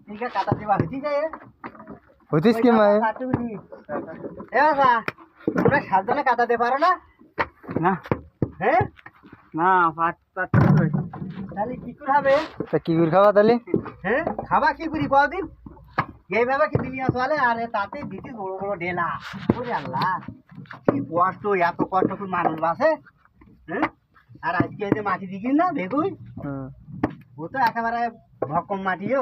ঠিক আছে কাটা দেবা হইতি যায় হইতিস কি মাই এ বাবা তোমরা সাতজনে কাটা দিতে পারো না না হ্যাঁ না পাট পাট তাহলে কি করে হবে তা কি করে খাবা তাহলে হ্যাঁ খাবা কি করি কদিন এইভাবে কি দিলি আসলে আরে তাতে দিতি বড় বড় ডেলা ওরে আল্লাহ কি কষ্ট এত কষ্ট করে মানুষ বাসে হ্যাঁ আর আজকে এই যে মাটি দিকিস না বেগুই ও তো একেবারে ভক্কম মাটিও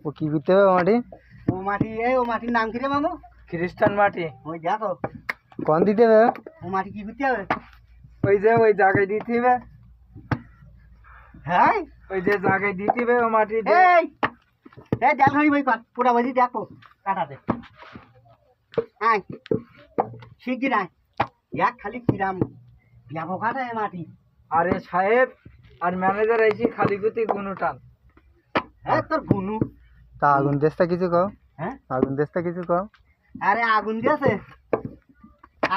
ও কি করতে হবে মাটি ও মাটির নাম কি রে মামু খ্রিস্টান মাটি ওই দেখো কোন দিতে হবে ও মাটি কি করতে হবে ওই যে ওই জায়গায় দিতে হবে হ্যাঁ ওই যে জায়গায় দিতে হবে ও মাটি এই এই জাল ধরি বই কর পুরা বজি দেখো কাটাতে আয় শিগগির আয় এক খালি কিরাম যাবো কাটায় মাটি আরে সাহেব আর ম্যানেজার এসে খালি গুতি গুনো টান হ্যাঁ তোর গুনু তা আগুন দেশটা কিছু কও হ্যাঁ আগুন দেশটা কিছু কও আরে আগুন দিয়েছে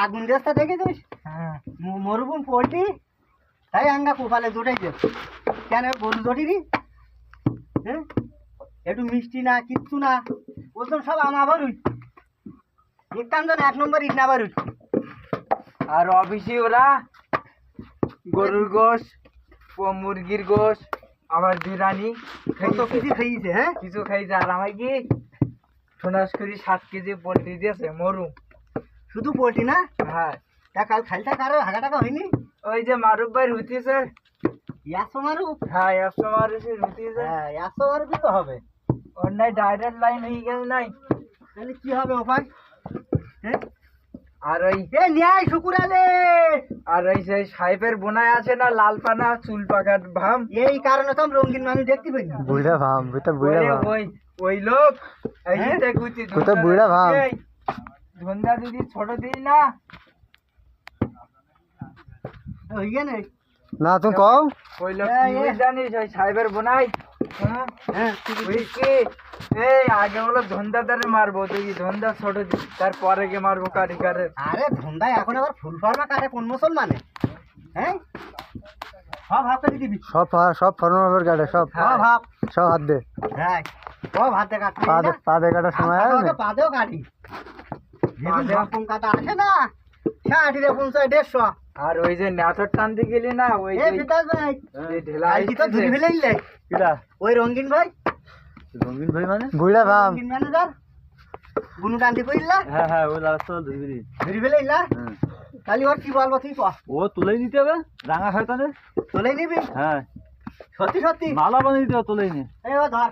আগুন দিয়েছে দেখেছিস হ্যাঁ মরুভূমি পোল্ট্রি তাই আঙ্গা কোপালে জোটাইছে কেন গরু জটিনি হ্যাঁ একটু মিষ্টি না কিচ্ছু না বলতাম সব আমা বারুই দেখতাম যেন 1 নম্বর ইট না বারুই আর অফিসে ওরা গরুর গোশ ও মুরগির গোশ আবার বিরিয়ানি কত কিছু খাইছে হ্যাঁ কিছু খাইছে আর আমায় কি সোনাস করি 7 কেজি পোল্ট্রি দিয়েছে মরু শুধু পোল্ট্রি না হ্যাঁ তা কাল খালটা কারো হাগা টাকা হয়নি ওই যে মারুফ ভাই রুতিছে 100 মারু হ্যাঁ 100 মারুছে রুতিছে হ্যাঁ 100 মারু তো হবে ওর নাই ডাইরেক্ট লাইন হয়ে গেল নাই তাহলে কি হবে ওপায় হ্যাঁ আর ওই এ নিয়াই শুকুরালে আর ওই সেই সাহেবের বোনায় আছে না লাল পানা চুল পাকার ভাম এই কারণে তো আমি রঙিন মানুষ দেখতে পাই না বুড়া ভাম বুড়া বুড়া ভাম ওই ওই লোক এই যে হ্যাঁ? দেখুছি কোথায় বুড়া ভাম? ধন্দা দিদি ছোট দিদি না হইয়া নেই না তুমি কও ওই লোক এই, কি এই। জানিস ওই সাহেবের বোনাই হ্যাঁ হ্যাঁ ওই কি এই আগে হলো ধন্দাদারে মারবো তুই ধন্দা ছোট দিদি তারপরে কে মারবো কারিগারে আরে ধন্দায় এখন আবার ফুল ফার্মা কাটে কোন মুসলমানে হ্যাঁ সব হাতে দিবি সব ফর্মার কাটে সব সব ভাব সব হাত দে হ্যাঁ সব হাতে কাটতে পা দে কাটার সময় হয় না পাদেও কাটি যেদিন পাদেও? রকম কাটা আসে না 60 রে 50 150 আর ওই যে নাথর টানতে গেলি না ওই এ যে বিকাশ ভাই এই ঢেলা আজকে তো ধুরি ফেলে দিলে কিরা ওই রঙিন ভাই রঙিন ভাই মানে বুড়া ভাম রঙিন ম্যানেজার গুনু টানতে কইলা হ্যাঁ হ্যাঁ ওই রাস্তা ধুরি ধুরি ফেলে দিলা খালি ওর কি বলবো তুই কহ ও তুলেই দিতে হবে রাঙা শয়তানে তোলেই নিবি হ্যাঁ সত্যি সত্যি মালা বানিয়ে দিতে হবে তুলেই নি এই ও ধর